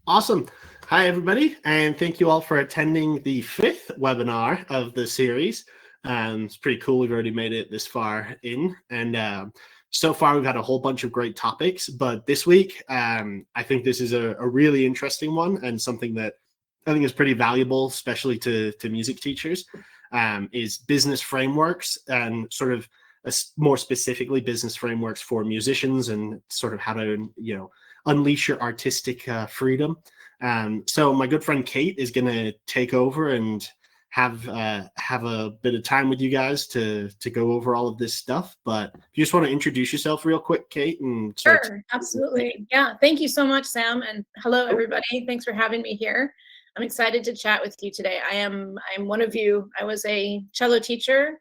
Awesome. Hi, everybody, and thank you all for attending the fifth webinar of the series. It's pretty cool. We've already made it this far in, and so far we've had a whole bunch of great topics. But this week, I think this is a really interesting one and something that I think is pretty valuable, especially to music teachers, is business frameworks and sort of more specifically business frameworks for musicians and sort of how to, unleash your artistic freedom. So my good friend Kate is going to take over and have a bit of time with you guys to go over all of this stuff. But if you just want to introduce yourself real quick, Kate, and sure, absolutely. Yeah, thank you so much, Sam, and hello everybody. Thanks for having me here. I'm excited to chat with you today. I'm one of you. I was a cello teacher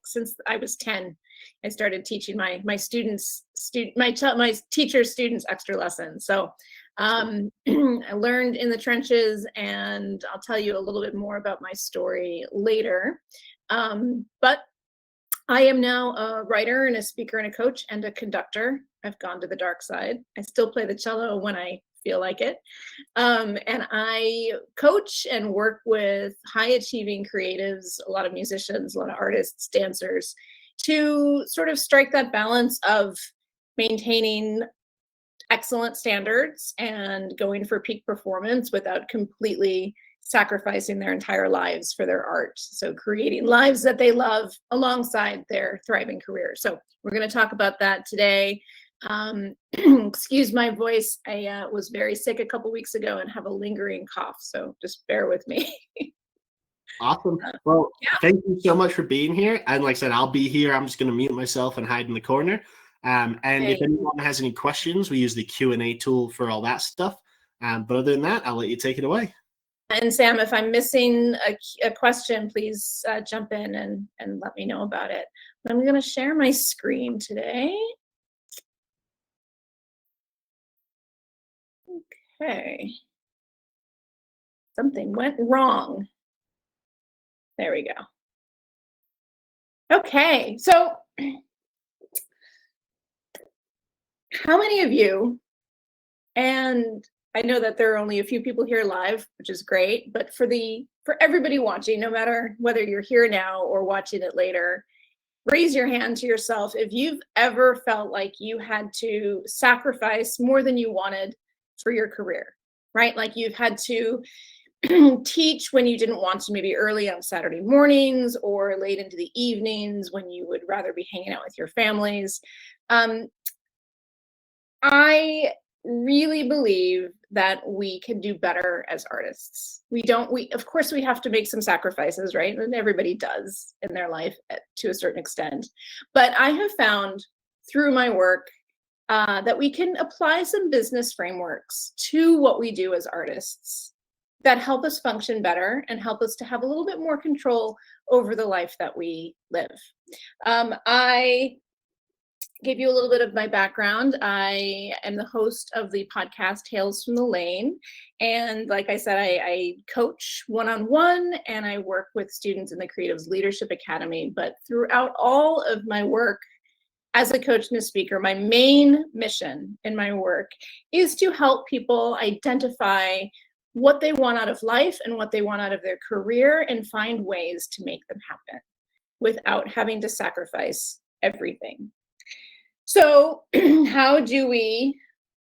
since I was 10. I started teaching my teacher's students extra lessons. So I learned in the trenches, and I'll tell you a little bit more about my story later. But I am now a writer and a speaker and a coach and a conductor. I've gone to the dark side. I still play the cello when I feel like it. And I coach and work with high achieving creatives, a lot of musicians, a lot of artists, dancers, to sort of strike that balance of maintaining excellent standards and going for peak performance without completely sacrificing their entire lives for their art. So creating lives that they love alongside their thriving career. So we're going to talk about that today. Excuse my voice. I was very sick a couple weeks ago and have a lingering cough. So just bear with me. Awesome. Well, Thank you so much for being here. And like I said, I'll be here. I'm just going to mute myself and hide in the corner. And if anyone has any questions, we use the Q&A tool for all that stuff. But other than that, I'll let you take it away. And Sam, if I'm missing a question, please jump in and let me know about it. But I'm going to share my screen today. Okay. Something went wrong. There we go. Okay, so how many of you, and I know that there are only a few people here live, which is great, but for everybody watching, no matter whether you're here now or watching it later, raise your hand to yourself if you've ever felt like you had to sacrifice more than you wanted for your career, right? Like you've had to teach when you didn't want to, maybe early on Saturday mornings or late into the evenings when you would rather be hanging out with your families. I really believe that we can do better as artists. Of course we have to make some sacrifices, right? And everybody does in their life to a certain extent. But I have found through my work that we can apply some business frameworks to what we do as artists that help us function better and help us to have a little bit more control over the life that we live. I give you a little bit of my background. I am the host of the podcast Tales from the Lane. And like I said, I coach one-on-one and I work with students in the Creatives Leadership Academy. But throughout all of my work as a coach and a speaker, my main mission in my work is to help people identify what they want out of life and what they want out of their career and find ways to make them happen without having to sacrifice everything. So how do we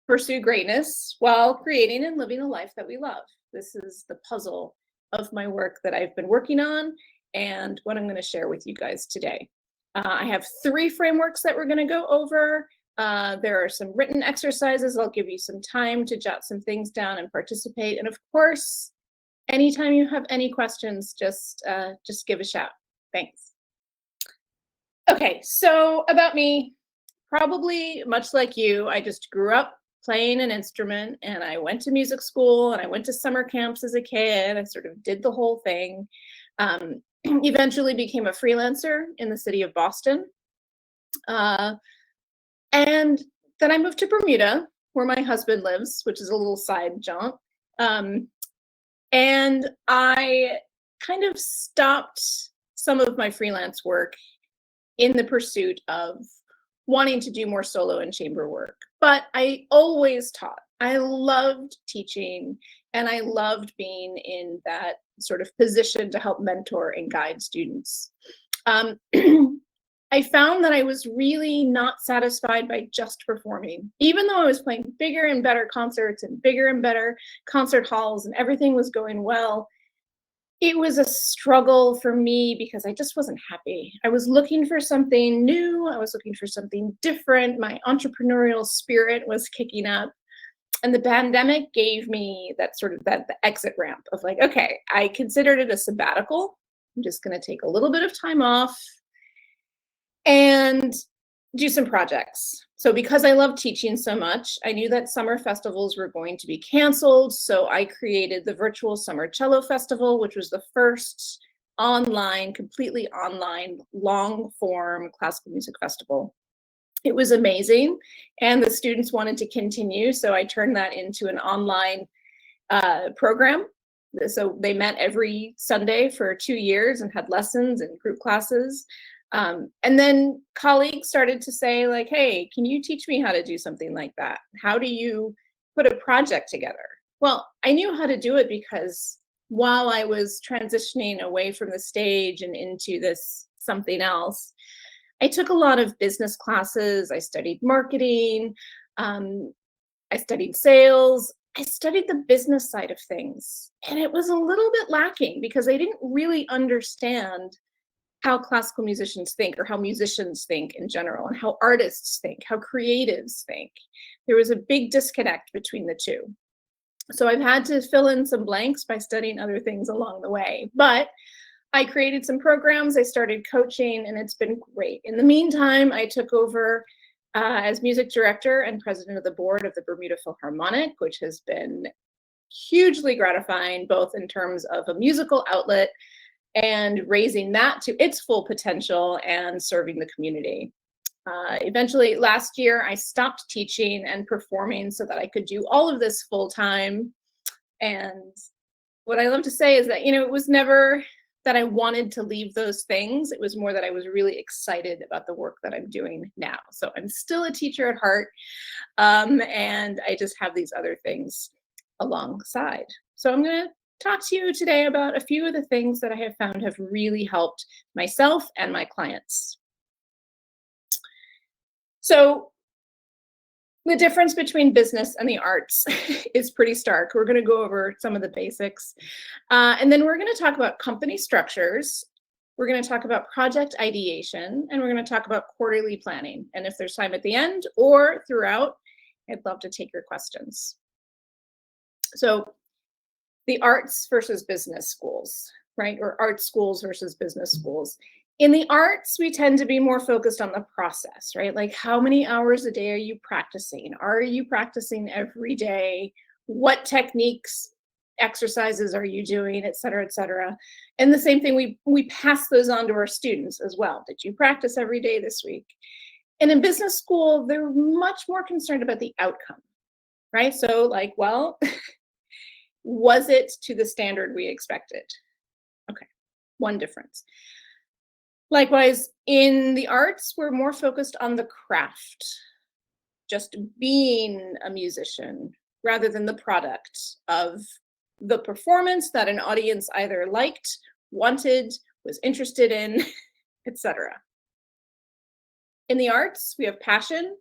pursue greatness while creating and living a life that we love? This is the puzzle of my work that I've been working on and what I'm going to share with you guys today. I have 3 frameworks that we're going to go over. There are some written exercises. I'll give you some time to jot some things down and participate. And of course, anytime you have any questions, just give a shout. Thanks. Okay, so about me, probably much like you, I just grew up playing an instrument and I went to music school and I went to summer camps as a kid. I sort of did the whole thing. Eventually became a freelancer in the city of Boston. And then I moved to Bermuda, where my husband lives, which is a little side jaunt. And I kind of stopped some of my freelance work in the pursuit of wanting to do more solo and chamber work. But I always taught. I loved teaching, and I loved being in that sort of position to help mentor and guide students. Um, I found that I was really not satisfied by just performing. Even though I was playing bigger and better concerts and bigger and better concert halls and everything was going well, it was a struggle for me because I just wasn't happy. I was looking for something new. I was looking for something different. My entrepreneurial spirit was kicking up. And the pandemic gave me that sort of the exit ramp of like, okay, I considered it a sabbatical. I'm just going to take a little bit of time off and do some projects. So because I love teaching so much, I knew that summer festivals were going to be canceled. So I created the virtual Summer Cello Festival, which was the first online, completely online, long form classical music festival. It was amazing. And the students wanted to continue. So I turned that into an online program. So they met every Sunday for 2 years and had lessons and group classes. And then colleagues started to say like, hey, can you teach me how to do something like that? How do you put a project together? Well, I knew how to do it because while I was transitioning away from the stage and into this something else, I took a lot of business classes. I studied marketing. I studied sales. I studied the business side of things. And it was a little bit lacking because I didn't really understand how classical musicians think or how musicians think in general and how artists think, how creatives think. There was a big disconnect between the two. So I've had to fill in some blanks by studying other things along the way. But I created some programs, I started coaching, and it's been great. In the meantime, I took over as music director and president of the board of the Bermuda Philharmonic, which has been hugely gratifying, both in terms of a musical outlet and raising that to its full potential and serving the community. Eventually, last year, I stopped teaching and performing so that I could do all of this full time. And what I love to say is that, it was never that I wanted to leave those things. It was more that I was really excited about the work that I'm doing now. So I'm still a teacher at heart, and I just have these other things alongside. So I'm going to talk to you today about a few of the things that I have found have really helped myself and my clients. So the difference between business and the arts is pretty stark. We're going to go over some of the basics. And then we're going to talk about company structures. We're going to talk about project ideation, and we're going to talk about quarterly planning. And if there's time at the end or throughout, I'd love to take your questions. So the arts versus business schools, right? Or art schools versus business schools. In the arts, we tend to be more focused on the process, right? Like how many hours a day are you practicing? Are you practicing every day? What techniques, exercises are you doing, et cetera, et cetera. And the same thing, we pass those on to our students as well. Did you practice every day this week? And in business school, they're much more concerned about the outcome, right? So like, well, was it to the standard we expected? Okay, one difference. Likewise, in the arts, we're more focused on the craft, just being a musician, rather than the product of the performance that an audience either liked, wanted, was interested in, etc. In the arts, we have passion.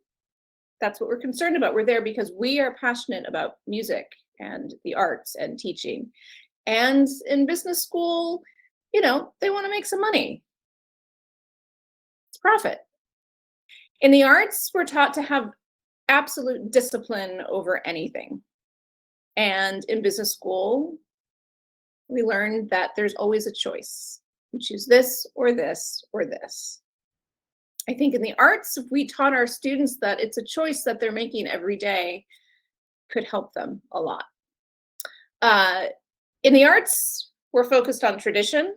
That's what we're concerned about. We're there because we are passionate about music and the arts and teaching. And in business school, they want to make some money. Profit. In the arts, we're taught to have absolute discipline over anything. And in business school, we learned that there's always a choice. You choose this or this or this. I think in the arts, if we taught our students that it's a choice that they're making every day, could help them a lot. In the arts, we're focused on tradition.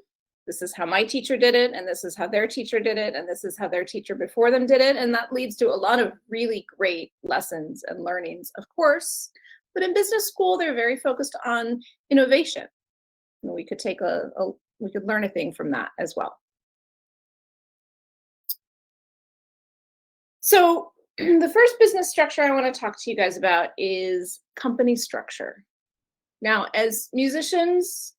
This is how my teacher did it, and this is how their teacher did it, and this is how their teacher before them did it. And that leads to a lot of really great lessons and learnings, of course. But in business school, they're very focused on innovation. And we could take we could learn a thing from that as well. So the first business structure I want to talk to you guys about is company structure. Now, as musicians,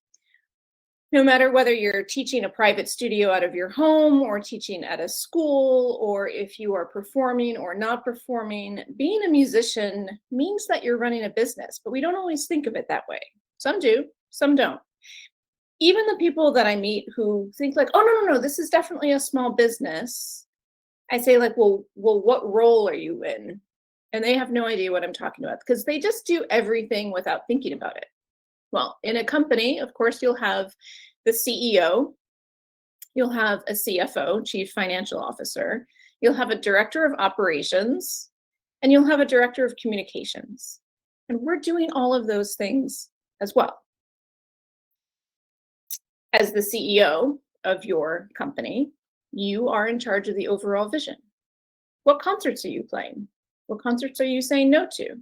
no matter whether you're teaching a private studio out of your home or teaching at a school, or if you are performing or not performing, being a musician means that you're running a business, but we don't always think of it that way. Some do, some don't. Even the people that I meet who think like, oh, no, this is definitely a small business. I say like, well, what role are you in? And they have no idea what I'm talking about because they just do everything without thinking about it. Well, in a company, of course, you'll have the CEO, you'll have a CFO, Chief Financial Officer, you'll have a Director of Operations, and you'll have a Director of Communications. And we're doing all of those things as well. As the CEO of your company, you are in charge of the overall vision. What concerts are you playing? What concerts are you saying no to?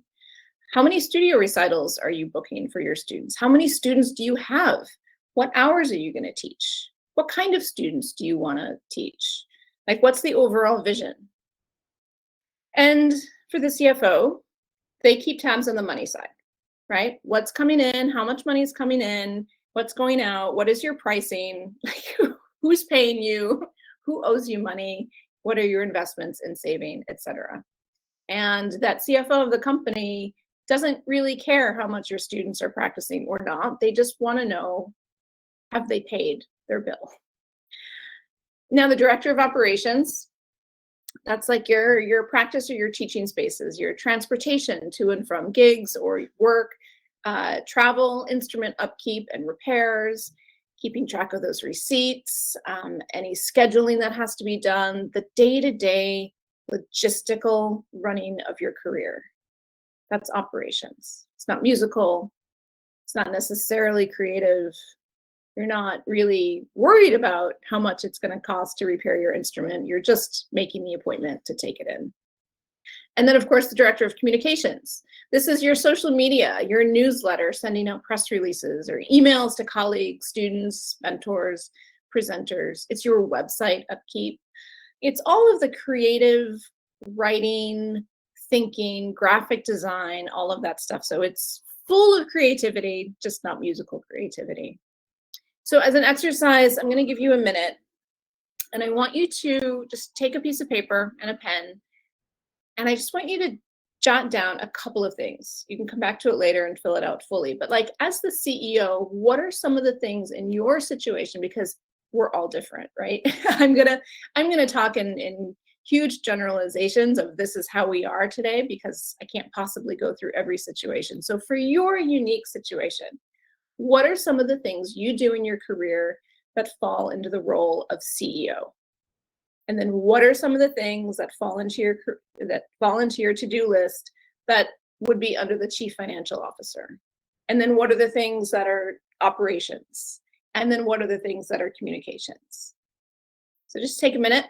How many studio recitals are you booking for your students? How many students do you have? What hours are you going to teach? What kind of students do you want to teach? Like, what's the overall vision? And for the CFO, they keep tabs on the money side, right? What's coming in? How much money is coming in? What's going out? What is your pricing? Like, who's paying you? Who owes you money? What are your investments in saving, et cetera? And that CFO of the company doesn't really care how much your students are practicing or not. They just want to know, have they paid their bill? Now, the Director of Operations, that's like your practice or your teaching spaces, your transportation to and from gigs or work, travel, instrument upkeep and repairs, keeping track of those receipts, any scheduling that has to be done, the day-to-day logistical running of your career. That's operations. It's not musical. It's not necessarily creative. You're not really worried about how much it's going to cost to repair your instrument. You're just making the appointment to take it in. And then, of course, the Director of Communications. This is your social media, your newsletter, sending out press releases or emails to colleagues, students, mentors, presenters. It's your website upkeep. It's all of the creative writing, thinking, graphic design, all of that stuff. So it's full of creativity, just not musical creativity. So as an exercise, I'm going to give you a minute, and I want you to just take a piece of paper and a pen, and I just want you to jot down a couple of things. You can come back to it later and fill it out fully. But like, as the CEO, what are some of the things in your situation? Because we're all different, right? I'm gonna talk in huge generalizations of this is how we are today, because I can't possibly go through every situation. So for your unique situation, what are some of the things you do in your career that fall into the role of CEO? And then what are some of the things that fall into your to-do list that would be under the Chief Financial Officer? And then what are the things that are operations? And then what are the things that are communications? So just take a minute.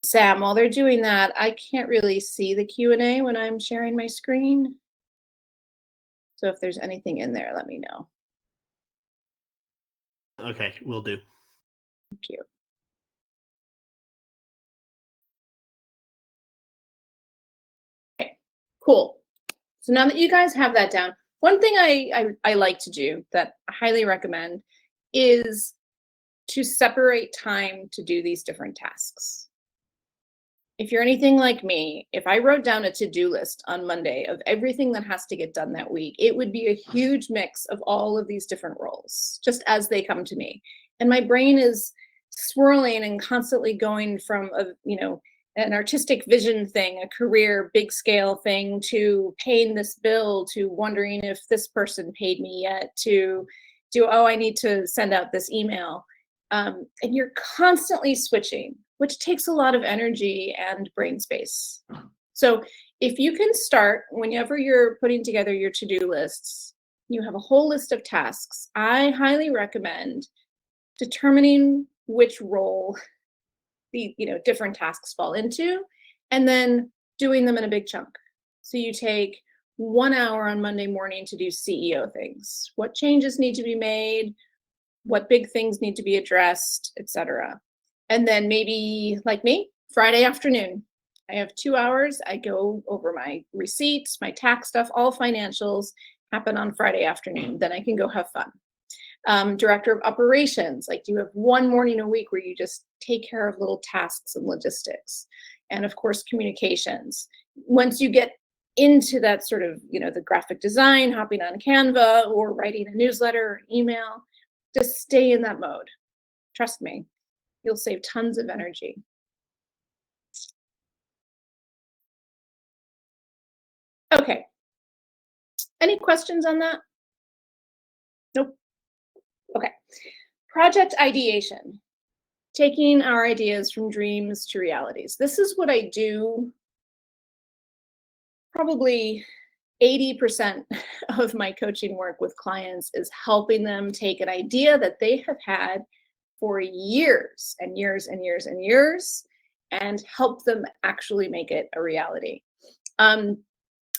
Sam, while they're doing that, I can't really see the Q&A when I'm sharing my screen. So if there's anything in there, let me know. Okay, will do. Thank you. Okay, cool. So now that you guys have that down, one thing I like to do that I highly recommend is to separate time to do these different tasks. If you're anything like me, if I wrote down a to-do list on Monday of everything that has to get done that week, it would be a huge mix of all of these different roles, just as they come to me. And my brain is swirling and constantly going from an artistic vision thing, a career, big scale thing, to paying this bill, to wondering if this person paid me yet, to I need to send out this email. And you're constantly switching, which takes a lot of energy and brain space. So if you can start, whenever you're putting together your to-do lists, you have a whole list of tasks, I highly recommend determining which role the different tasks fall into, and then doing them in a big chunk. So you take 1 hour on Monday morning to do CEO things. What changes need to be made? What big things need to be addressed, etc. And then maybe, like me, Friday afternoon, I have 2 hours. I go over my receipts, my tax stuff, all financials happen on Friday afternoon. Then I can go have fun. Director of operations, like you have one morning a week where you just take care of little tasks and logistics. And of course, communications. Once you get into that sort of, the graphic design, hopping on Canva or writing a newsletter or email, just stay in that mode. Trust me, you'll save tons of energy. Okay. Any questions on that? Nope. Okay. Project ideation. Taking our ideas from dreams to realities. This is what I do probably 80% of my coaching work with clients is helping them take an idea that they have had for years and years and years and years and help them actually make it a reality.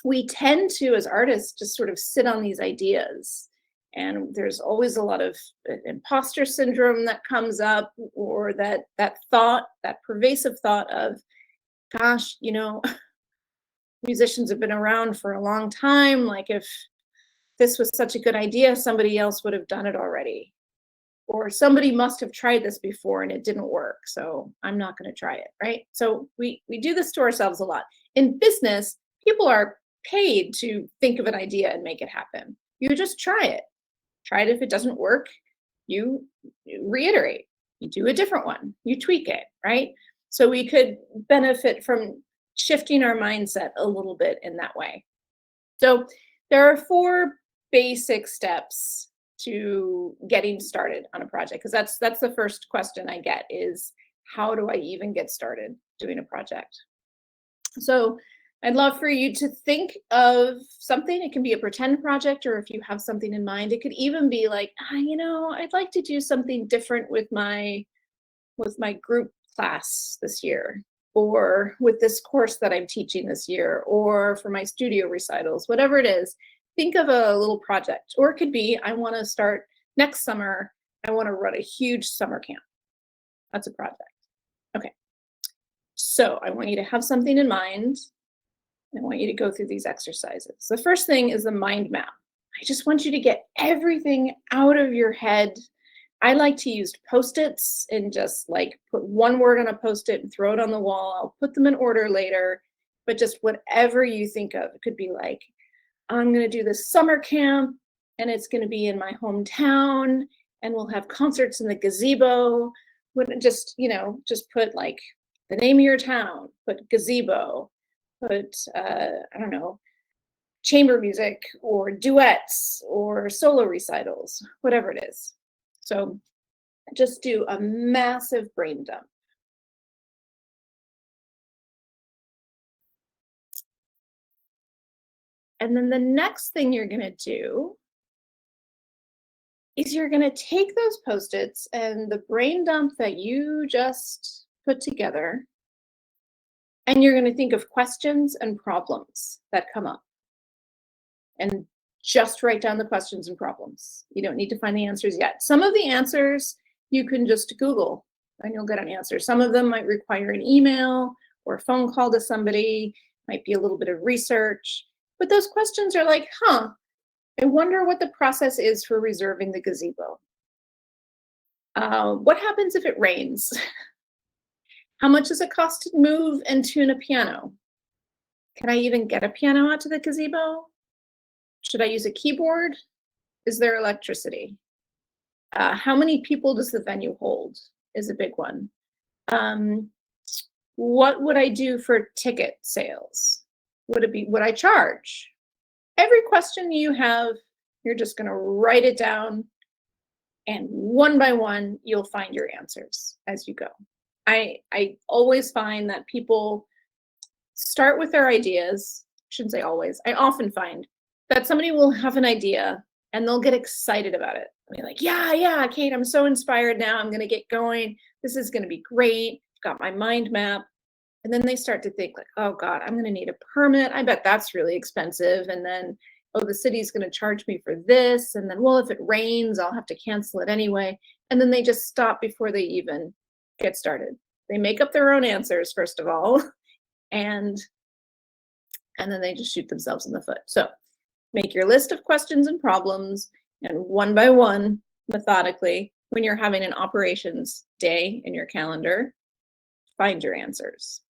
We tend to, as artists, just sort of sit on these ideas. And there's always a lot of imposter syndrome that comes up, or that thought, that pervasive thought of, gosh, musicians have been around for a long time. Like, if this was such a good idea, somebody else would have done it already. Or somebody must have tried this before and it didn't work, so I'm not going to try it, right? So we do this to ourselves a lot. In business, people are paid to think of an idea and make it happen. You just try it. Try it. If it doesn't work, you reiterate. You do a different one. You tweak it, right? So we could benefit from shifting our mindset a little bit in that way. So there are 4 basic steps to getting started on a project, because that's the first question I get is, how do I even get started doing a project? So I'd love for you to think of something. It can be a pretend project, or if you have something in mind, it could even be like, I'd like to do something different with my group class this year, or with this course that I'm teaching this year, or for my studio recitals, whatever it is. Think of a little project. Or it could be, I want to start next summer, I want to run a huge summer camp. That's a project. Okay. So I want you to have something in mind. I want you to go through these exercises. The first thing is the mind map. I just want you to get everything out of your head. I like to use Post-its and just like put one word on a Post-it and throw it on the wall. I'll put them in order later, but just whatever you think of. It could be like, I'm going to do this summer camp and it's going to be in my hometown and we'll have concerts in the gazebo. Just put like the name of your town, put gazebo, put, I don't know, chamber music or duets or solo recitals, whatever it is. So just do a massive brain dump. And then the next thing you're going to do is you're going to take those Post-its and the brain dump that you just put together, and you're going to think of questions and problems that come up. And just write down the questions and problems. You don't need to find the answers yet. Some of the answers you can just Google and you'll get an answer. Some of them might require an email or a phone call to somebody, might be a little bit of research. But those questions are like, I wonder what the process is for reserving the gazebo. What happens if it rains? How much does it cost to move and tune a piano? Can I even get a piano out to the gazebo? Should I use a keyboard? Is there electricity? How many people does the venue hold is a big one. What would I do for ticket sales? Would I charge? Every question you have, you're just going to write it down, and one by one, you'll find your answers as you go. I always find that people start with their ideas. I shouldn't say always. I often find that somebody will have an idea and they'll get excited about it. I mean, like, yeah, Kate, I'm so inspired now. I'm going to get going. This is going to be great. I've got my mind map. And then they start to think like, oh God, I'm going to need a permit. I bet that's really expensive. And then, oh, the city's going to charge me for this. And then, well, if it rains, I'll have to cancel it anyway. And then they just stop before they even get started. They make up their own answers, first of all, and then they just shoot themselves in the foot. So make your list of questions and problems, and one by one, methodically, when you're having an operations day in your calendar, find your answers.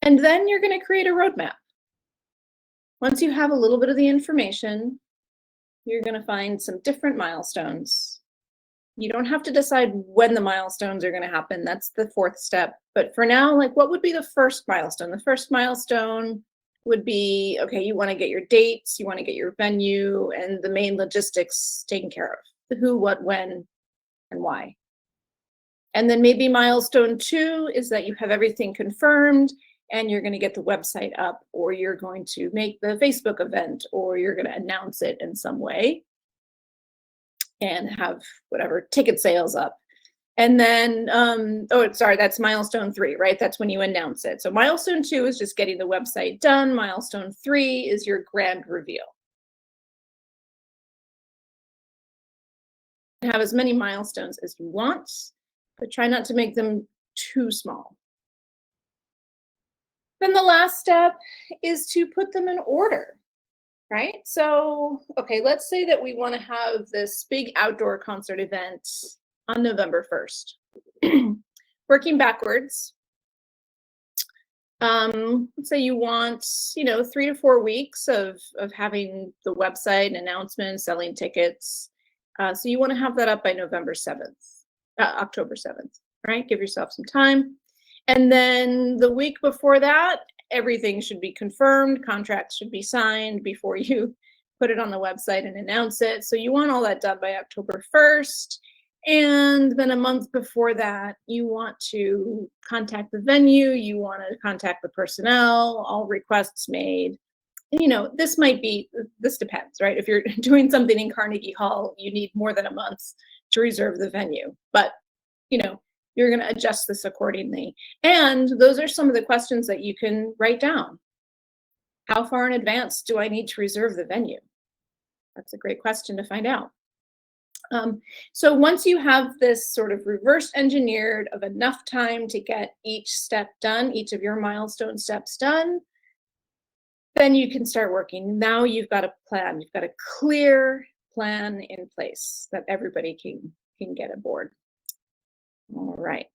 And then you're going to create a roadmap. Once you have a little bit of the information, you're going to find some different milestones. You don't have to decide when the milestones are going to happen. That's the fourth step. But for now, like, what would be the first milestone? The first milestone would be, okay, you want to get your dates, you want to get your venue, and the main logistics taken care of. The who, what, when, and why. And then maybe milestone 2 is that you have everything confirmed and you're going to get the website up, or you're going to make the Facebook event, or you're going to announce it in some way and have whatever ticket sales up. And then, that's milestone 3, right? That's when you announce it. So milestone 2 is just getting the website done. Milestone 3 is your grand reveal. Have as many milestones as you want, but try not to make them too small. Then the last step is to put them in order, right? So, okay, let's say that we want to have this big outdoor concert event on November 1st. Working backwards, let's say you want, 3 to 4 weeks of having the website, announcements, selling tickets. So you want to have that up by October 7th, right? Give yourself some time. And then the week before that, everything should be confirmed. Contracts should be signed before you put it on the website and announce it. So you want all that done by October 1st. And then a month before that, you want to contact the venue. You want to contact the personnel, all requests made. And, this depends, right? If you're doing something in Carnegie Hall, you need more than a month to reserve the venue. But, you're going to adjust this accordingly. And those are some of the questions that you can write down. How far in advance do I need to reserve the venue? That's a great question to find out. So once you have this sort of reverse engineered of enough time to get each step done, each of your milestone steps done, then you can start working. Now you've got a plan. You've got a clear plan in place that everybody can get aboard. All right.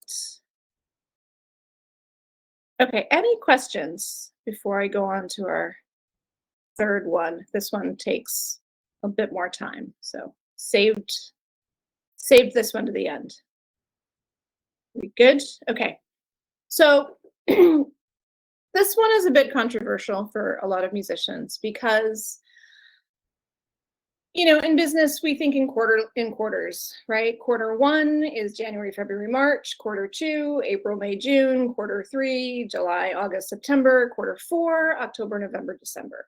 Okay, any questions before I go on to our third one? This one takes a bit more time, so saved this one to the end. We good? Okay. So this one is a bit controversial for a lot of musicians because in business, we think in quarters, right? Quarter 1 is January, February, March. Quarter 2, April, May, June. Quarter 3, July, August, September. Quarter 4, October, November, December.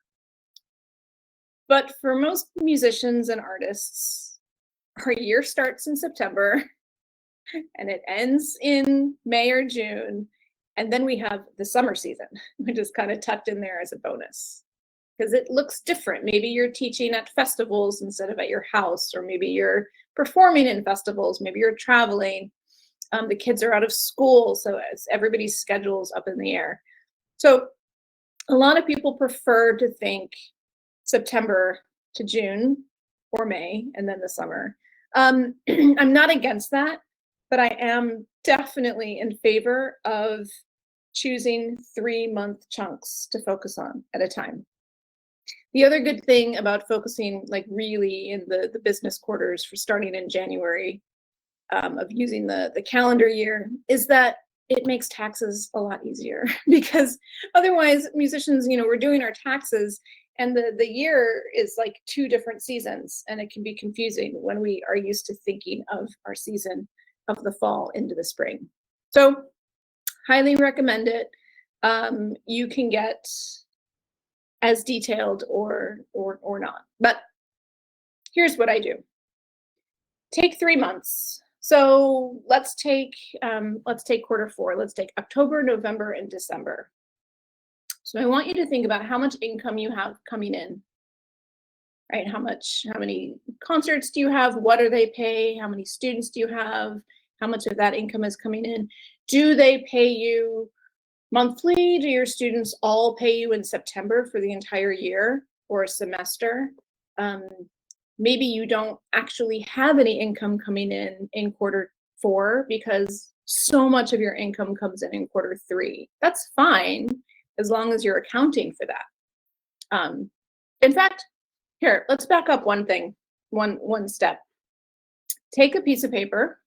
But for most musicians and artists, our year starts in September and it ends in May or June. And then we have the summer season, which is kind of tucked in there as a bonus. Because it looks different. Maybe you're teaching at festivals instead of at your house, or maybe you're performing in festivals, maybe you're traveling. The kids are out of school, so everybody's schedule's up in the air. So a lot of people prefer to think September to June or May, and then the summer. I'm not against that, but I am definitely in favor of choosing 3-month chunks to focus on at a time. The other good thing about focusing really in the business quarters for starting in January of using the calendar year is that it makes taxes a lot easier because otherwise musicians, we're doing our taxes and the year is like 2 different seasons and it can be confusing when we are used to thinking of our season of the fall into the spring. So highly recommend it. You can get as detailed or not. But here's what I do. Take 3 months, So let's take quarter four. Let's take October, November, and December. So I want you to think about how much income you have coming in, right? How many concerts do you have? What do they pay? How many students do you have? How much of that income is coming in? Do they pay you monthly? Do your students all pay you in September for the entire year or a semester? Maybe you don't actually have any income coming in quarter four because so much of your income comes in quarter three. That's fine as long as you're accounting for that. In fact, here, let's back up one step. Take a piece of paper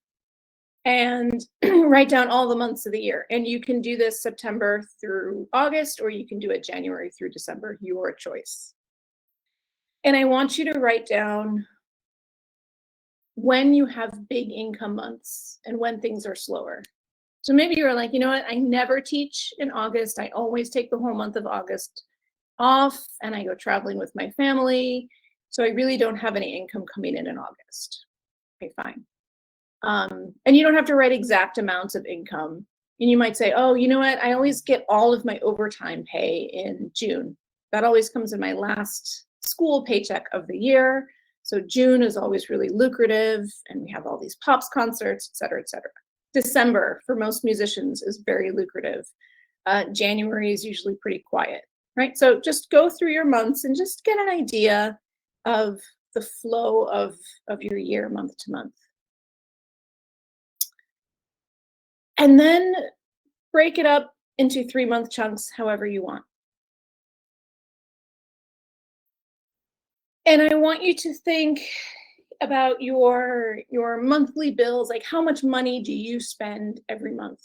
and write down all the months of the year. And you can do this September through August, or you can do it January through December, your choice. And I want you to write down when you have big income months and when things are slower. So maybe you're like, you know what, I never teach in August. I always take the whole month of August off and I go traveling with my family. So I really don't have any income coming in August. Okay, fine. And you don't have to write exact amounts of income. And you might say, oh, you know what, I always get all of my overtime pay in June. That always comes in my last school paycheck of the year. So June is always really lucrative and we have all these pops concerts, et cetera, et cetera. December for most musicians is very lucrative. January is usually pretty quiet, right? So just go through your months and just get an idea of the flow of your year month to month. And then break it up into 3-month chunks, however you want. And I want you to think about your monthly bills, like how much money do you spend every month?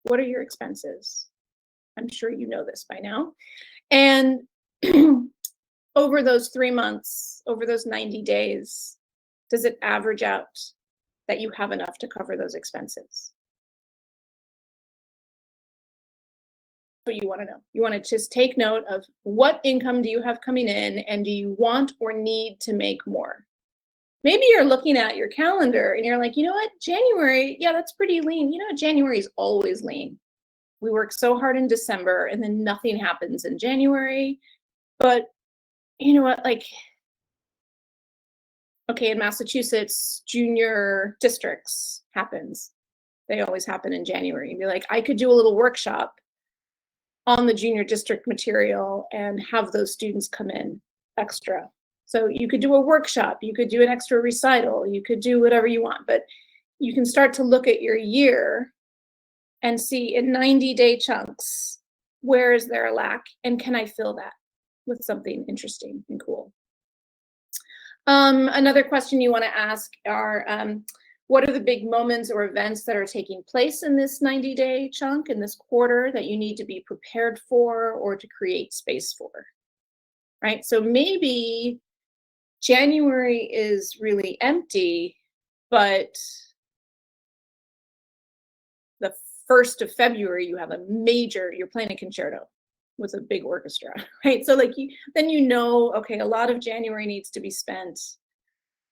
What are your expenses? I'm sure you know this by now. And over those 3 months, over those 90 days, does it average out that you have enough to cover those expenses? What you want to know. You want to just take note of what income do you have coming in and do you want or need to make more? Maybe you're looking at your calendar and you're like, you know what, January, yeah, that's pretty lean. You know, January is always lean. We work so hard in December and then nothing happens in January. But you know what, like, okay, in Massachusetts, junior districts happens. They always happen in January. You'd be like, I could do a little workshop on the junior district material and have those students come in extra. So you could do a workshop, you could do an extra recital, you could do whatever you want, but you can start to look at your year and see in 90-day chunks, where is there a lack and can I fill that with something interesting and cool? Another question you want to ask are, what are the big moments or events that are taking place in this 90-day chunk, in this quarter, that you need to be prepared for or to create space for, right? So maybe January is really empty, but the 1st of February, you have you're playing a concerto with a big orchestra, right? So like then you know, okay, a lot of January needs to be spent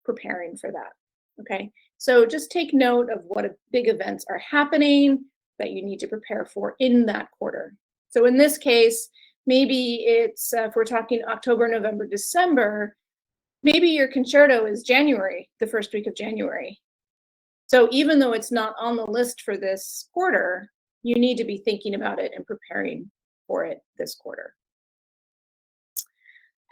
preparing for that, okay? So just take note of what big events are happening that you need to prepare for in that quarter. So in this case, maybe it's, if we're talking October, November, December, maybe your concerto is January, the first week of January. So even though it's not on the list for this quarter, you need to be thinking about it and preparing for it this quarter.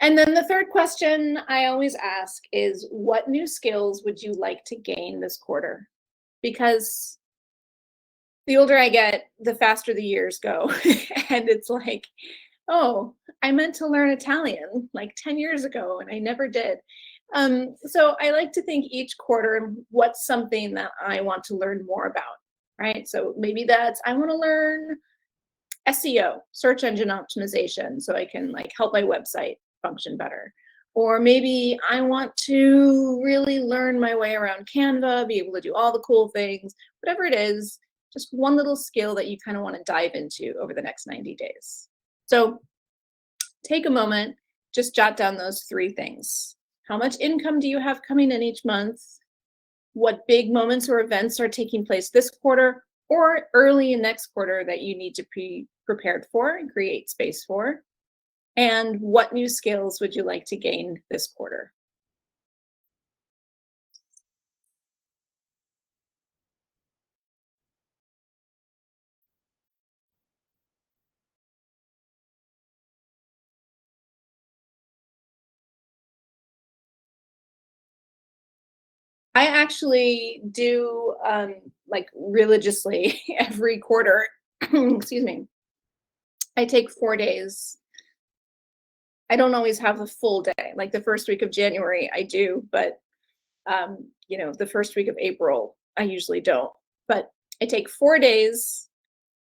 And then the third question I always ask is, what new skills would you like to gain this quarter? Because the older I get, the faster the years go. And it's like, oh, I meant to learn Italian like 10 years ago and I never did. So I like to think each quarter, what's something that I want to learn more about, right? So maybe that's, I want to learn SEO, search engine optimization, so I can like help my website function better. Or maybe I want to really learn my way around Canva, be able to do all the cool things, whatever it is, just one little skill that you kind of want to dive into over the next 90 days. So take a moment, just jot down those 3 things. How much income do you have coming in each month? what big moments or events are taking place this quarter or early in next quarter that you need to be prepared for and create space for, and what new skills would you like to gain this quarter. I actually do like religiously every quarter. Excuse me. I take 4 days. I don't always have a full day. Like the first week of January, I do, but the first week of April, I usually don't. But I take 4 days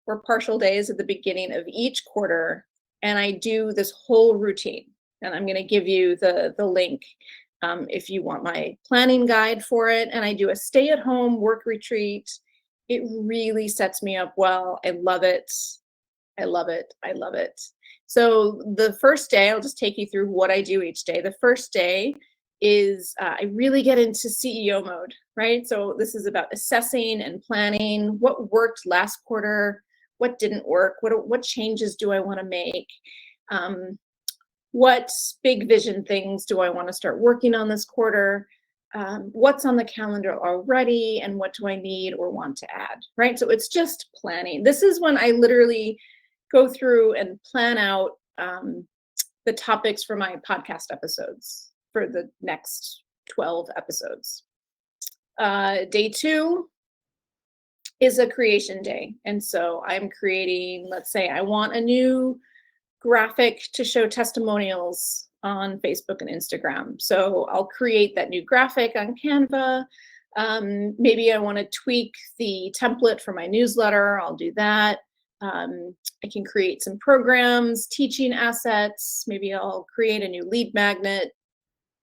or partial days at the beginning of each quarter, and I do this whole routine. And I'm going to give you the link if you want my planning guide for it. And I do a stay-at-home work retreat. It really sets me up well. I love it. I love it. I love it. So the first day, I'll just take you through what I do each day. The first day is I really get into CEO mode, right? So this is about assessing and planning what worked last quarter, what didn't work, what changes do I want to make, what big vision things do I want to start working on this quarter, what's on the calendar already, and what do I need or want to add, right? So it's just planning. This is when I literally go through and plan out the topics for my podcast episodes for the next 12 episodes. Day 2 is a creation day. And so I'm creating, let's say I want a new graphic to show testimonials on Facebook and Instagram. So I'll create that new graphic on Canva. Maybe I want to tweak the template for my newsletter. I'll do that. I can create some programs, teaching assets. Maybe I'll create a new lead magnet.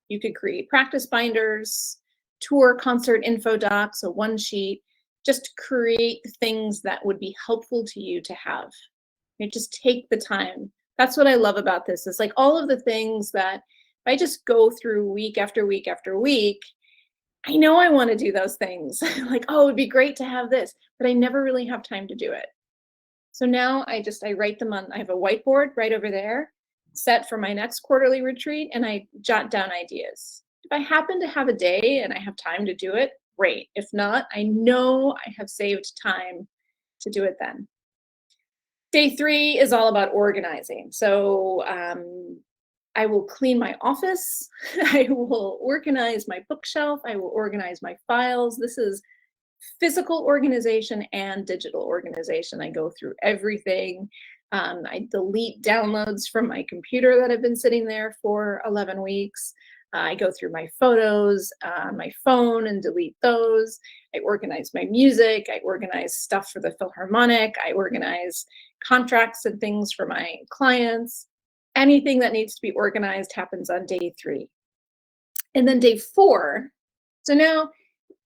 You could create practice binders, tour concert info docs, a one sheet. Just create things that would be helpful to you to have. Just take the time. That's what I love about this. Is like all of the things that if I just go through week after week after week, I know I want to do those things. Like, oh, it'd be great to have this, but I never really have time to do it. So now I write them on, I have a whiteboard right over there set for my next quarterly retreat, and I jot down ideas. If I happen to have a day and I have time to do it, great. If not, I know I have saved time to do it then. Day 3 is all about organizing. So I will clean my office. I will organize my bookshelf. I will organize my files. This is physical organization and digital organization. I go through everything. I delete downloads from my computer that have been sitting there for 11 weeks. I go through my photos on my phone and delete those. I organize my music. I organize stuff for the Philharmonic. I organize contracts and things for my clients. Anything that needs to be organized happens on day 3. And then day 4. So now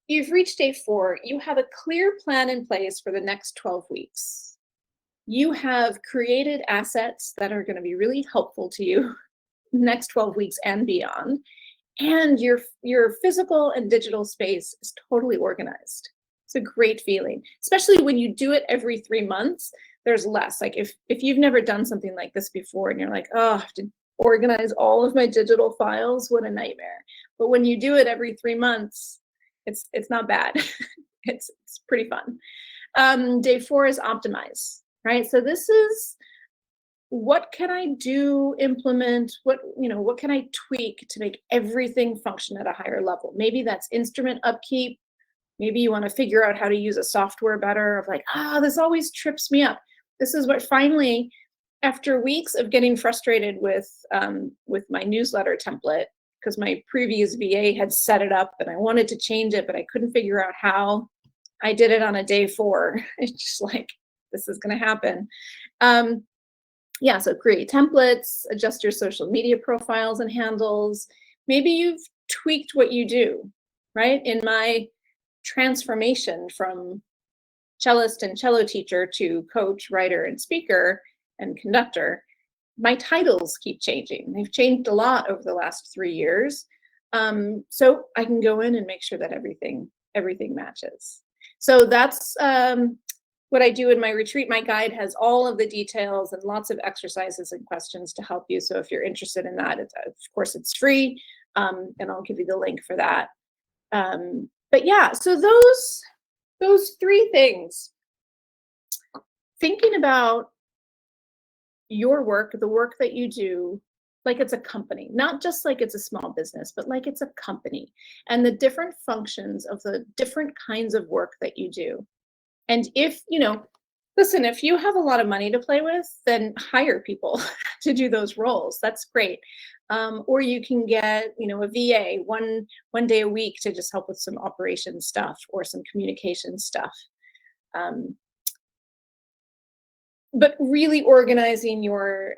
you've reached day 4. You have a clear plan in place for the next 12 weeks. You have created assets that are going to be really helpful to you next 12 weeks and beyond. And your physical and digital space is totally organized. It's a great feeling, especially when you do it every 3 months. There's less. Like if you've never done something like this before and you're like, oh, I have to organize all of my digital files, what a nightmare. But when you do it every 3 months, it's not bad. It's pretty fun. Day 4 is optimize, right? So this is what can I do, implement, what can I tweak to make everything function at a higher level? Maybe that's instrument upkeep. Maybe you want to figure out how to use a software better, of like, this always trips me up. This is what finally, after weeks of getting frustrated with my newsletter template, because my previous VA had set it up and I wanted to change it, but I couldn't figure out how. I did it on a day 4. It's just like, this is going to happen. So create templates, adjust your social media profiles and handles. Maybe you've tweaked what you do, right? In my transformation from cellist and cello teacher to coach, writer, and speaker and conductor, my titles keep changing. They've changed a lot over the last 3 years. So I can go in and make sure that everything everything matches. So that's what I do in my retreat. My guide has all of the details and lots of exercises and questions to help you. So if you're interested in that, of course, it's free, and I'll give you the link for that. But yeah, so those three things, thinking about your work, the work that you do, like it's a company, not just like it's a small business, but like it's a company, and the different functions of the different kinds of work that you do. And if, listen, if you have a lot of money to play with, then hire people to do those roles. That's great. Or you can get, a VA one day a week to just help with some operation stuff or some communication stuff. But really organizing your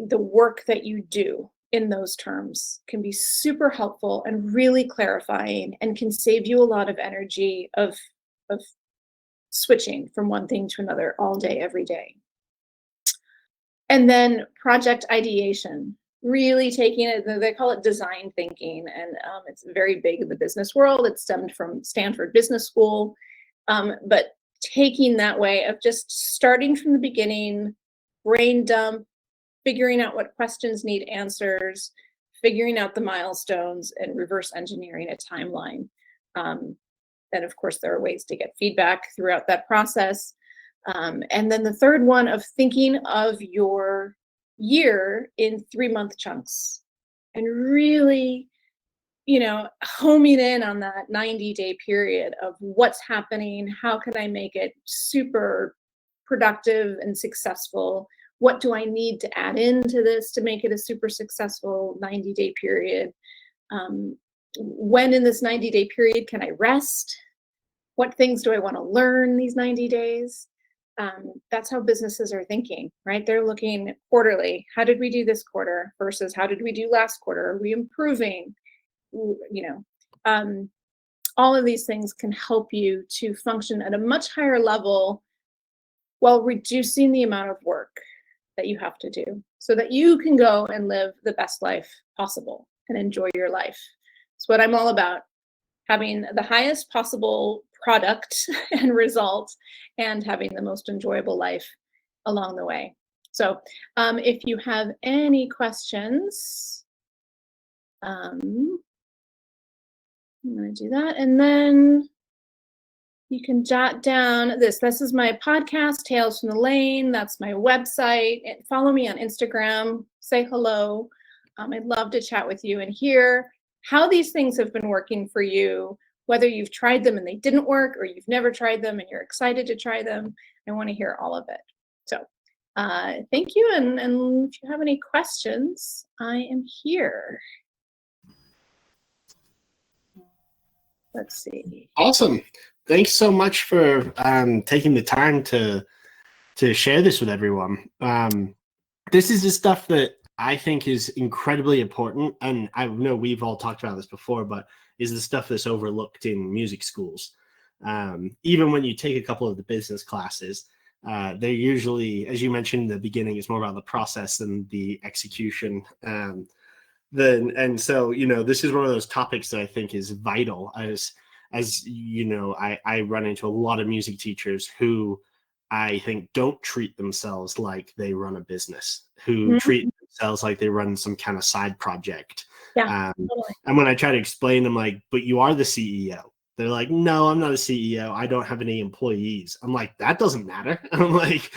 the work that you do in those terms can be super helpful and really clarifying, and can save you a lot of energy of switching from one thing to another all day, every day. And then project ideation, really taking it, they call it design thinking, and it's very big in the business world. It stemmed from Stanford Business School, but taking that way of just starting from the beginning, brain dump, figuring out what questions need answers, figuring out the milestones, and reverse engineering a timeline. And of course, there are ways to get feedback throughout that process. And then the third one of thinking of your year in 3-month chunks, and really, homing in on that 90-day period of what's happening, how can I make it super productive and successful? What do I need to add into this to make it a super successful 90-day period? When in this 90-day period can I rest? What things do I want to learn these 90 days? That's how businesses are thinking, right? They're looking quarterly. How did we do this quarter versus how did we do last quarter? Are we improving? All of these things can help you to function at a much higher level while reducing the amount of work that you have to do, so that you can go and live the best life possible and enjoy your life. It's what I'm all about, having the highest possible product and result, and having the most enjoyable life along the way. So if you have any questions, I'm going to do that, and then you can jot down this. This is my podcast, Tales from the Lane. That's my website. Follow me on Instagram. Say hello. I'd love to chat with you and hear how these things have been working for you, whether you've tried them and they didn't work, or you've never tried them and you're excited to try them. I want to hear all of it. So thank you. And if you have any questions, I am here. Let's see. Awesome. Thanks so much for taking the time to share this with everyone. This is the stuff that I think is incredibly important, and I know we've all talked about this before, but is the stuff that's overlooked in music schools. Even when you take a couple of the business classes, they're usually, as you mentioned in the beginning, it's more about the process than the execution. And so, this is one of those topics that I think is vital. As you know, I run into a lot of music teachers who I think don't treat themselves like they run a business, who treat themselves like they run some kind of side project. Yeah, totally. And when I try to explain, I'm like, but you are the CEO. They're like, no, I'm not a CEO. I don't have any employees. I'm like, that doesn't matter. I'm like,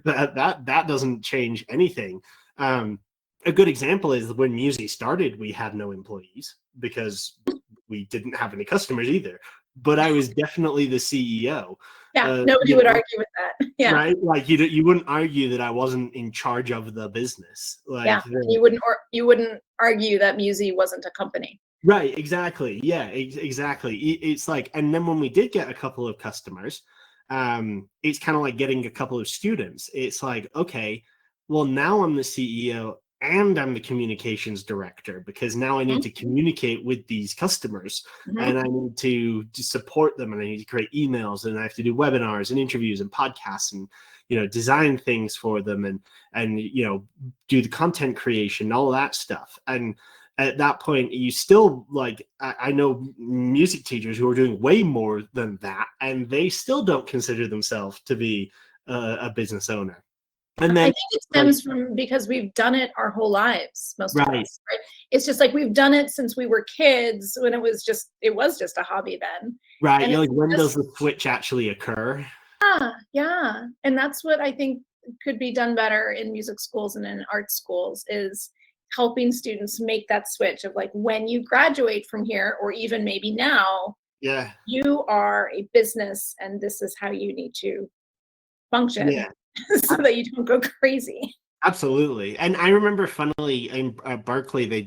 that doesn't change anything. A good example is when Musi started, we had no employees because we didn't have any customers either. But I was definitely the CEO. Yeah, nobody would argue with that. Yeah, right. Like you wouldn't argue that I wasn't in charge of the business. Like, yeah, you wouldn't argue that Musi wasn't a company. Right. Exactly. Yeah. Exactly. It's like, and then when we did get a couple of customers, it's kind of like getting a couple of students. It's like, okay, well, now I'm the CEO and I'm the communications director, because now I need to communicate with these customers, and I need to support them, and I need to create emails, and I have to do webinars and interviews and podcasts, and design things for them, and do the content creation, all that stuff. And at that point, you still like, I know music teachers who are doing way more than that, and they still don't consider themselves to be a business owner. And then I think it stems from because we've done it our whole lives, most of us, right? It's just like we've done it since we were kids when it was just a hobby then. Right. And You're it's like, when does just, the switch actually occur? yeah. And that's what I think could be done better in music schools and in art schools is helping students make that switch of like when you graduate from here, or even maybe now, Yeah. you are a business and this is how you need to function Yeah. so that you don't go crazy. Absolutely. And I remember, funnily, in Berkeley, we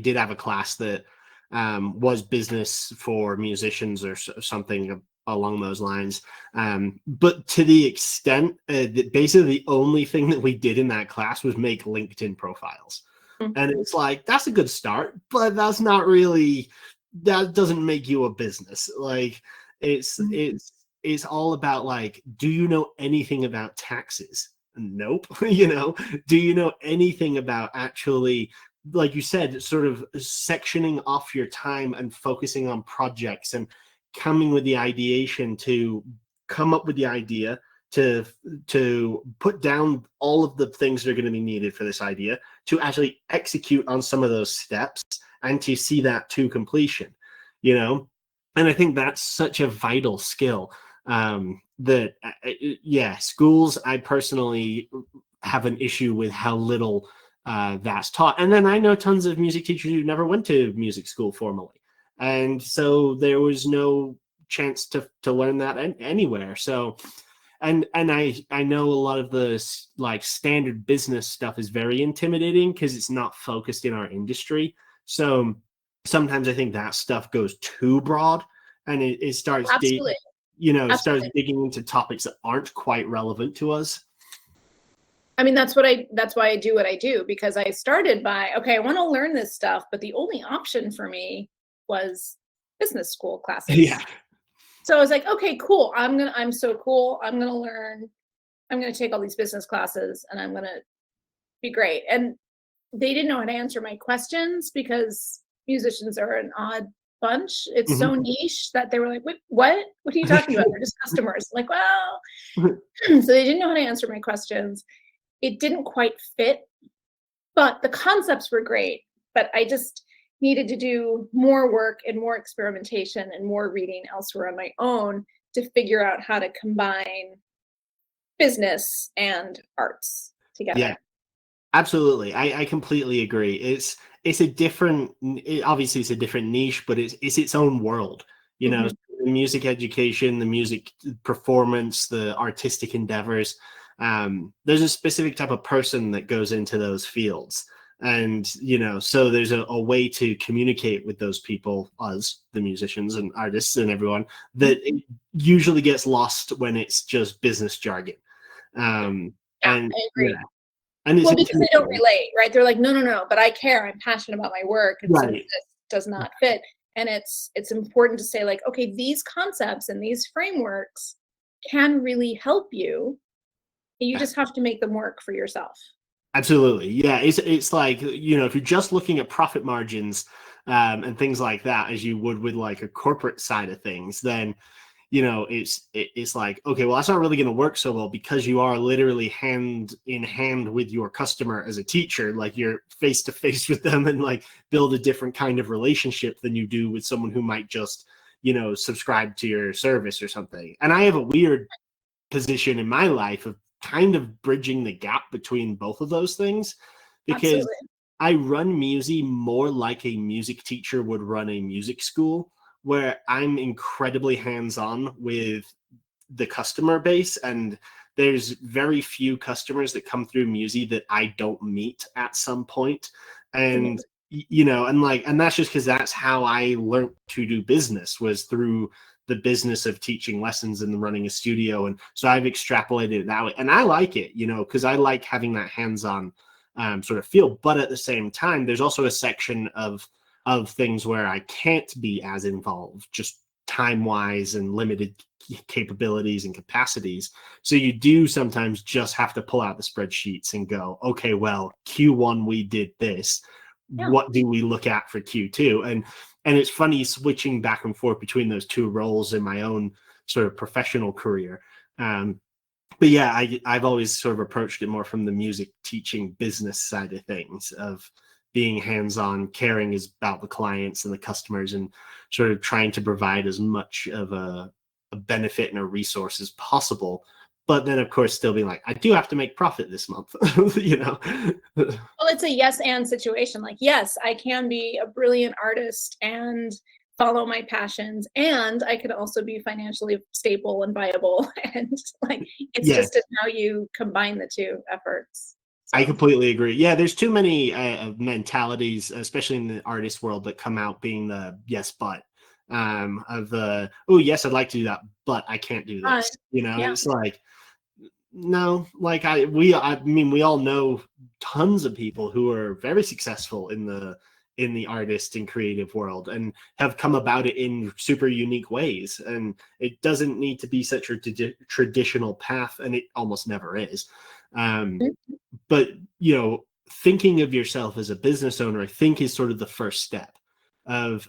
did have a class that was business for musicians, or something along those lines. But to the extent that basically the only thing that we did in that class was make LinkedIn profiles. Mm-hmm. And it's like, that's a good start, but that's not really, that doesn't make you a business. Like, it's it's all about like, do you know anything about taxes? Nope. Do you know anything about actually, like you said, sort of sectioning off your time and focusing on projects and coming with the ideation to come up with the idea, to put down all of the things that are going to be needed for this idea, to actually execute on some of those steps, and to see that to completion, and I think that's such a vital skill. That schools, I personally have an issue with how little that's taught. And then I know tons of music teachers who never went to music school formally, and so there was no chance to learn that anywhere. So and I know a lot of the like standard business stuff is very intimidating because it's not focused in our industry. So sometimes I think that stuff goes too broad, and it starts Absolutely. starts digging into topics that aren't quite relevant to us. I mean, that's why I do what I do, because I started by, okay, I want to learn this stuff, but the only option for me was business school classes. Yeah. So I was like, okay, cool. I'm so cool. I'm going to take all these business classes and I'm going to be great. And they didn't know how to answer my questions because musicians are an odd bunch. It's so niche that they were like, wait, what are you talking about? They're just customers. I'm like, well, so they didn't know how to answer my questions. It didn't quite fit, but the concepts were great. But I just needed to do more work and more experimentation and more reading elsewhere on my own to figure out how to combine business and arts together. Yeah, absolutely. I completely agree. It's a different, obviously it's a different niche, but it's its own world. The music education, the music performance, the artistic endeavors. There's a specific type of person that goes into those fields. And, so there's a way to communicate with those people, us, the musicians and artists and everyone, that it usually gets lost when it's just business jargon. And I agree. Yeah. And it's because they don't relate, right? They're like, no, but I care. I'm passionate about my work. And so this does not fit. And it's important to say like, okay, these concepts and these frameworks can really help you. You just have to make them work for yourself. Absolutely. Yeah. It's like, if you're just looking at profit margins and things like that, as you would with like a corporate side of things, then, it's like, okay, well, that's not really going to work so well because you are literally hand in hand with your customer as a teacher. Like you're face to face with them and like build a different kind of relationship than you do with someone who might just, subscribe to your service or something. And I have a weird position in my life of kind of bridging the gap between both of those things, because Absolutely. I run Musi more like a music teacher would run a music school, where I'm incredibly hands-on with the customer base, and there's very few customers that come through Musi that I don't meet at some point. And and that's just because that's how I learned to do business, was through the business of teaching lessons and running a studio. And so I've extrapolated it that way. And I like it, because I like having that hands-on sort of feel. But at the same time, there's also a section of things where I can't be as involved, just time-wise and limited capabilities and capacities. So you do sometimes just have to pull out the spreadsheets and go, okay, well, Q1 we did this. Yeah. what do we look at for Q2? And it's funny switching back and forth between those two roles in my own sort of professional career. But yeah, I've always sort of approached it more from the music teaching business side of things, of being hands-on, caring about the clients and the customers, and sort of trying to provide as much of a benefit and a resource as possible. But then, of course, still being like, I do have to make profit this month, you know? Well, it's a yes and situation. Like, yes, I can be a brilliant artist and follow my passions, and I could also be financially stable and viable. And like, it's Yeah. just how you combine the two efforts. So. I completely agree. Yeah, there's too many mentalities, especially in the artist world, that come out being the yes, but of the, oh, yes, I'd like to do that, but I can't do this. You know, Yeah. it's like, no, like I mean, we all know tons of people who are very successful in the artist and creative world and have come about it in super unique ways. And it doesn't need to be such a traditional path, and it almost never is. But, you know, thinking of yourself as a business owner, I think, is sort of the first step of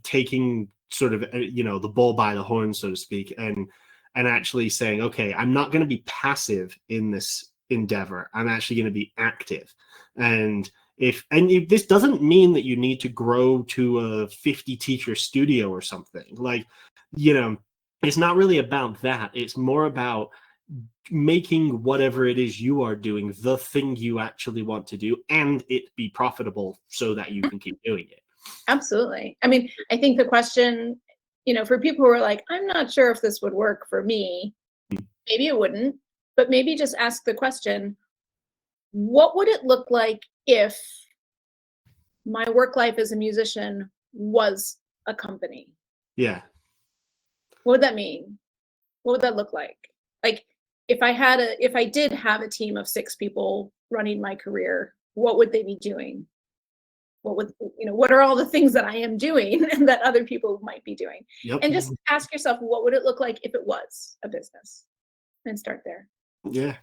taking sort of, you know, the bull by the horn, so to speak, and actually saying, okay, I'm not going to be passive in this endeavor. I'm actually going to be active. And if this doesn't mean that you need to grow to a 50 teacher studio or something, like, you know, it's not really about that. It's more about making whatever it is you are doing the thing you actually want to do, and it be profitable so that you can keep doing it. Absolutely. I mean, I think the question, you know, for people who are like, I'm not sure if this would work for me, maybe it wouldn't, but maybe just ask the question, what would it look like if my work life as a musician was a company? Yeah. What would that mean? What would that look like? Like, if I did have a team of 6 people running my career, what would they be doing? What are all the things that I am doing and that other people might be doing? Yep. And just ask yourself, what would it look like if it was a business? And start there. Yeah.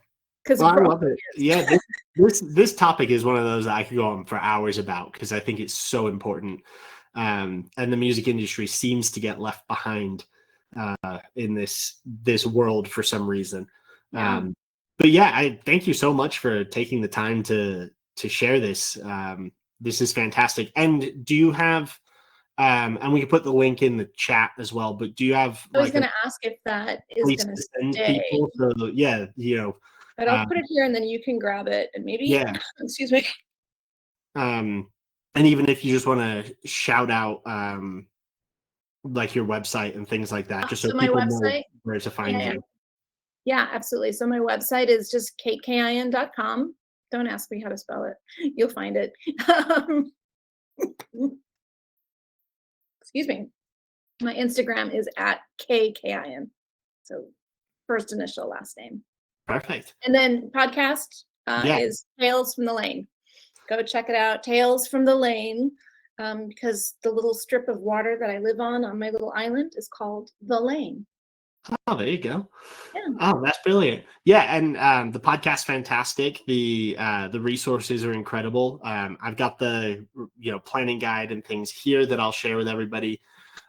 Because I love it. Yeah, this topic is one of those that I could go on for hours about, because I think it's so important. And the music industry seems to get left behind in this world for some reason. Yeah. But yeah, I thank you so much for taking the time to share this. This is fantastic. And do you have and we can put the link in the chat as well, but do you have I was like going to ask if that is place going to to send stay. people? So yeah, you know. But I'll put it here and then you can grab it and maybe, Yeah. excuse me. And even if you just want to shout out like your website and things like that, just so my people know website, where to find yeah, you. yeah, absolutely. So my website is just katekayaian.com. Don't ask me how to spell it. You'll find it. Excuse me. My Instagram is at Kate Kayaian. So first initial, last name. Perfect. And then podcast is Tales from the Lane. Go check it out. Tales from the Lane, because the little strip of water that I live on my little island is called the Lane. Oh, there you go. Yeah. Oh, that's brilliant. Yeah, and the podcast's fantastic. The resources are incredible. I've got the planning guide and things here that I'll share with everybody.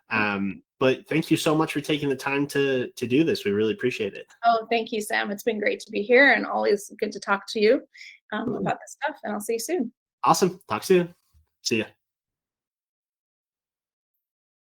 But thank you so much for taking the time to do this. We really appreciate it. Oh, thank you, Sam. It's been great to be here and always good to talk to you about this stuff. And I'll see you soon. Awesome. Talk soon. See ya.